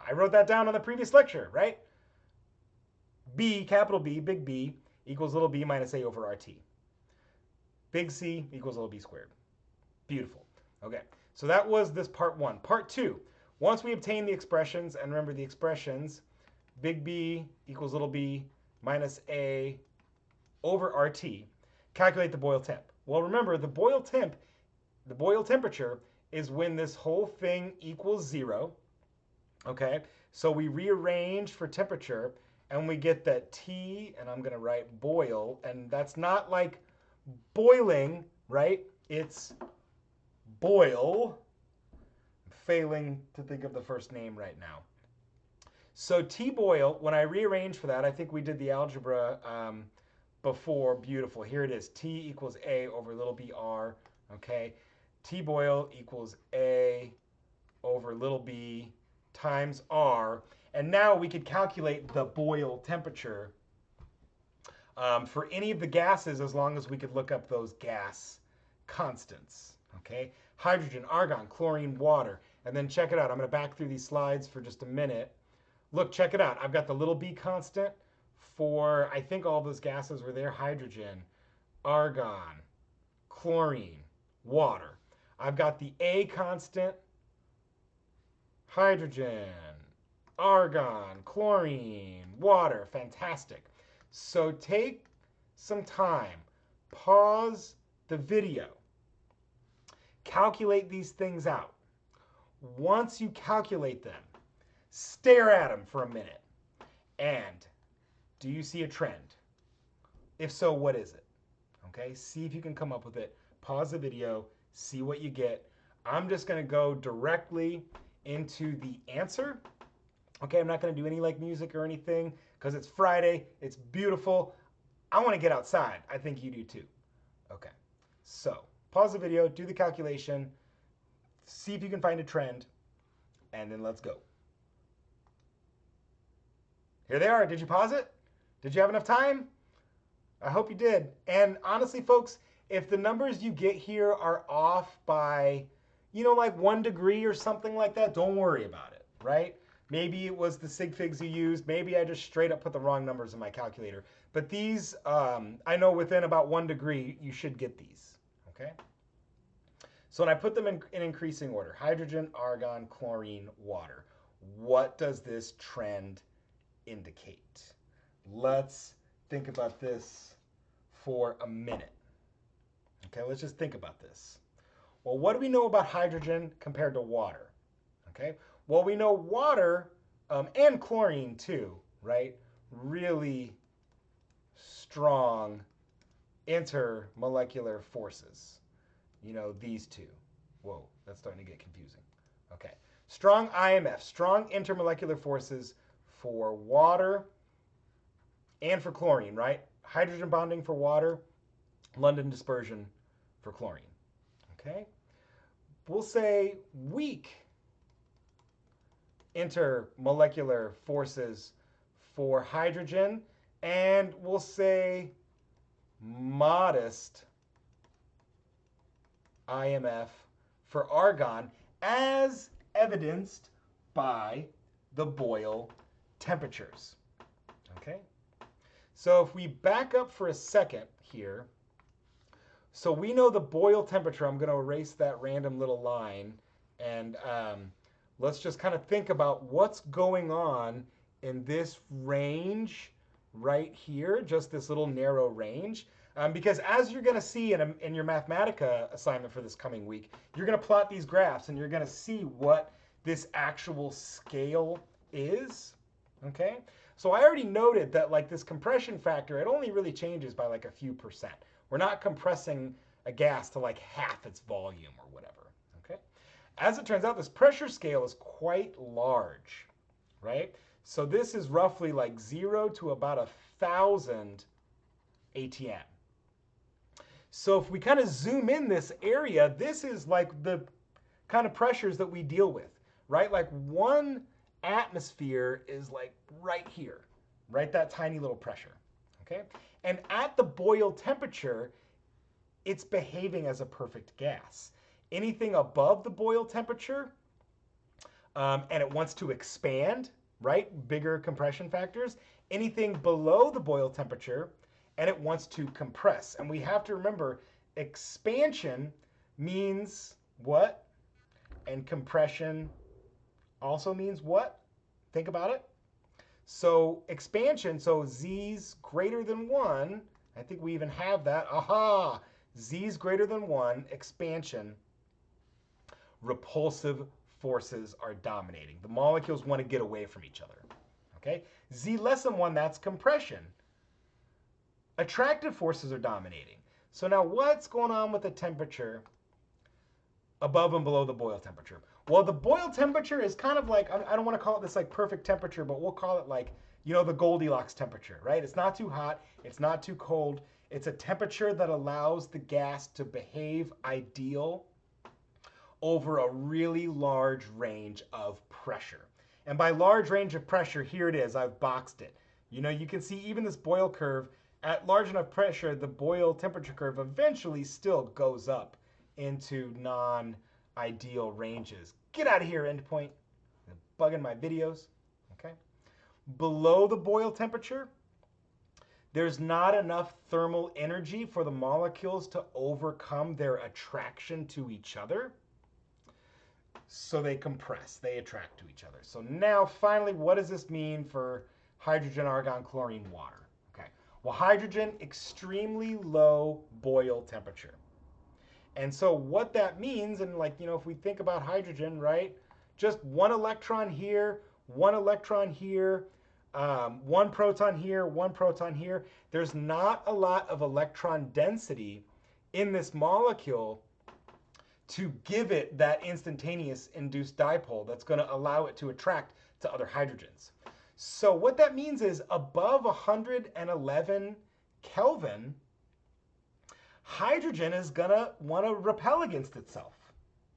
I wrote that down on the previous lecture, right? B, capital B, big B, equals little b minus a over RT. Big C equals little b squared. Beautiful. Okay, so that was this part one. Part two, once we obtain the expressions, and remember the expressions, big B equals little b minus a over RT, calculate the Boyle temp. Well, remember the Boyle temperature is when this whole thing equals 0. Okay, so we rearrange for temperature and we get that T, and I'm going to write Boyle, and that's not like boiling, right? It's Boyle. I'm failing to think of the first name right now. So T Boyle, when I rearrange for that, I think we did the algebra before. Beautiful. Here it is. T equals A over little br. Okay. T Boyle equals A over little b times R. And now we could calculate the Boyle temperature for any of the gases as long as we could look up those gas constants. Okay. Hydrogen, argon, chlorine, water. And then check it out. I'm going to back through these slides for just a minute. Look, check it out. I've got the little b constant for, I think all those gases were there. Hydrogen, argon, chlorine, water. I've got the A constant, hydrogen, argon, chlorine, water. Fantastic. So take some time, pause the video, calculate these things out. Once you calculate them, stare at them for a minute. And do you see a trend? If so, what is it? Okay, see if you can come up with it. Pause the video, see what you get. I'm just going to go directly into the answer. Okay, I'm not going to do any like music or anything because it's Friday. It's beautiful. I want to get outside. I think you do too. Okay, so pause the video, do the calculation, see if you can find a trend, and then let's go. Here they are. Did you pause it? Did you have enough time? I hope you did. And honestly, folks, if the numbers you get here are off by, you know, like 1 degree or something like that, don't worry about it, right? Maybe it was the sig figs you used. Maybe I just straight up put the wrong numbers in my calculator. But these, I know within about 1 degree, you should get these, okay? So when I put them in increasing order, hydrogen, argon, chlorine, water, what does this trend indicate? Let's think about this for a minute. Okay, let's just think about this. Well, what do we know about hydrogen compared to water? Okay, well, we know water and chlorine too, right? Really strong intermolecular forces. You know, these two. Whoa, that's starting to get confusing. Okay, strong IMF, strong intermolecular forces for water and for chlorine, right? Hydrogen bonding for water, London dispersion for chlorine, okay? We'll say weak intermolecular forces for hydrogen, and we'll say modest IMF for argon, as evidenced by the Boyle temperatures, okay? So if we back up for a second here, so we know the Boyle temperature. I'm going to erase that random little line, and let's just kind of think about what's going on in this range right here, just this little narrow range. Because as you're going to see in your Mathematica assignment for this coming week, you're going to plot these graphs, and you're going to see what this actual scale is, okay? So I already noted that like this compression factor, it only really changes by like a few percent. We're not compressing a gas to like half its volume or whatever, okay? As it turns out, this pressure scale is quite large, right? So this is roughly like 0 to about 1,000 ATM. So if we kind of zoom in this area, this is like the kind of pressures that we deal with, right? Like 1 atmosphere is like right here, right? That tiny little pressure, okay? And at the Boyle temperature, it's behaving as a perfect gas. Anything above the Boyle temperature, and it wants to expand, right? Bigger compression factors. Anything below the Boyle temperature, and it wants to compress. And we have to remember, expansion means what? And compression also means what? Think about it. So expansion, so Z's greater than 1, I think we even have that. Aha! Z's greater than 1, expansion, repulsive forces are dominating. The molecules want to get away from each other. Okay? Z less than 1, that's compression. Attractive forces are dominating. So now what's going on with the temperature above and below the Boyle temperature? Well, the Boyle temperature is kind of like, I don't want to call it this like perfect temperature, but we'll call it like, you know, the Goldilocks temperature, right? It's not too hot, it's not too cold. It's a temperature that allows the gas to behave ideal over a really large range of pressure. And by large range of pressure, here it is, I've boxed it. You know, you can see even this Boyle curve, at large enough pressure, the Boyle temperature curve eventually still goes up into non-ideal ranges. Get out of here, endpoint. You're bugging my videos, okay? Below the Boyle temperature, there's not enough thermal energy for the molecules to overcome their attraction to each other. So they compress, they attract to each other. So now finally, what does this mean for hydrogen, argon, chlorine, water? Okay, well, hydrogen, extremely low Boyle temperature. And so what that means, and like, you know, if we think about hydrogen, right, just one electron here, one electron here, one proton here, one proton here. There's not a lot of electron density in this molecule to give it that instantaneous induced dipole that's going to allow it to attract to other hydrogens. So what that means is above 111 Kelvin, hydrogen is going to want to repel against itself,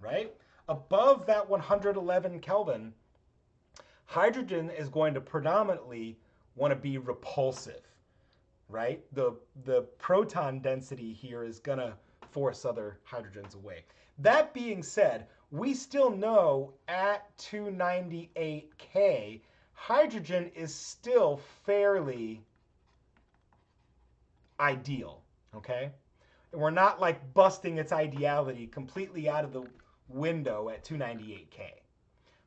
right? Above that 111 Kelvin, hydrogen is going to predominantly want to be repulsive, right? The proton density here is going to force other hydrogens away. That being said, we still know at 298 K, hydrogen is still fairly ideal, okay? And we're not like busting its ideality completely out of the window at 298 K.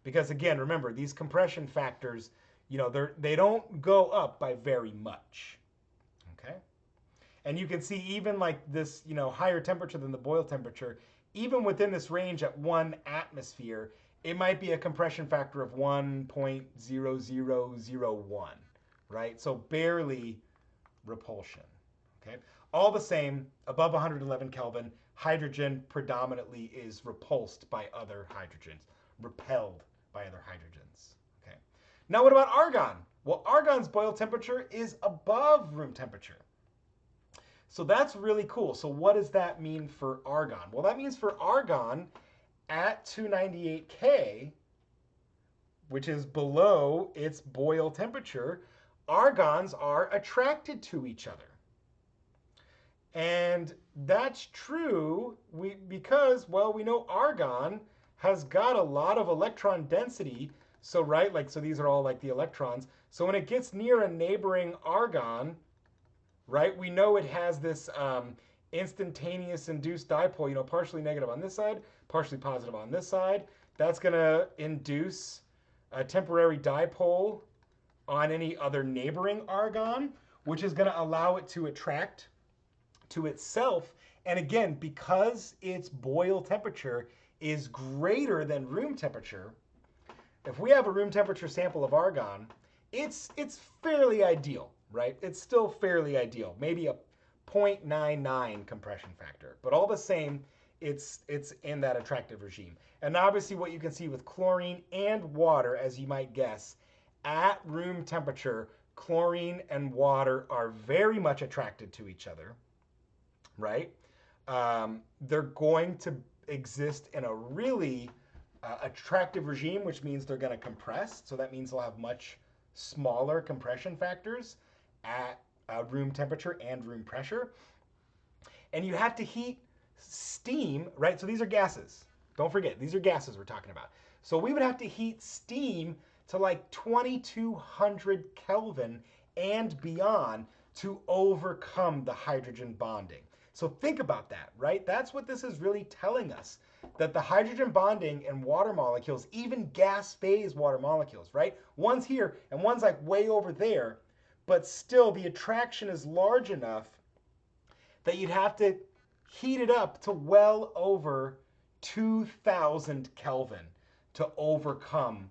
Because again, remember, these compression factors, you know, they don't go up by very much, okay? And you can see even like this, you know, higher temperature than the Boyle temperature, even within this range at 1 atmosphere, it might be a compression factor of 1.0001, right? So barely repulsion, okay? All the same, above 111 Kelvin, hydrogen predominantly is repulsed by other hydrogens, repelled by other hydrogens, okay? Now what about argon? Well, argon's Boyle temperature is above room temperature. So that's really cool. So what does that mean for argon? Well, that means for argon at 298 K, which is below its Boyle temperature, argons are attracted to each other. And that's true because, well, we know argon has got a lot of electron density. So, right, like, so these are all like the electrons. So when it gets near a neighboring argon, right, we know it has this instantaneous induced dipole, you know, partially negative on this side, partially positive on this side. That's going to induce a temporary dipole on any other neighboring argon, which is going to allow it to attract to itself. And again, because its Boyle temperature is greater than room temperature, if we have a room temperature sample of argon, it's fairly ideal, right? It's still fairly ideal, maybe a 0.99 compression factor, but all the same, it's in that attractive regime. And obviously what you can see with chlorine and water, as you might guess, at room temperature, chlorine and water are very much attracted to each other, right? They're going to exist in a really attractive regime, which means they're going to compress. So that means they'll have much smaller compression factors at room temperature and room pressure. And you have to heat steam, right? So these are gases. Don't forget, these are gases we're talking about. So we would have to heat steam to like 2200 Kelvin and beyond to overcome the hydrogen bonding. So think about that, right? That's what this is really telling us, that the hydrogen bonding in water molecules, even gas phase water molecules, right? One's here and one's like way over there, but still the attraction is large enough that you'd have to heat it up to well over 2000 Kelvin to overcome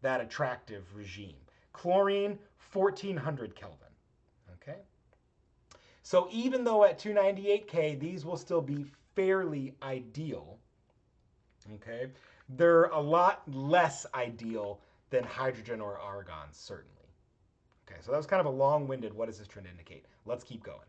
that attractive regime. Chlorine, 1400 Kelvin. Okay? So even though at 298K, these will still be fairly ideal, okay, they're a lot less ideal than hydrogen or argon, certainly. Okay, so that was kind of a long-winded, what does this trend indicate? Let's keep going.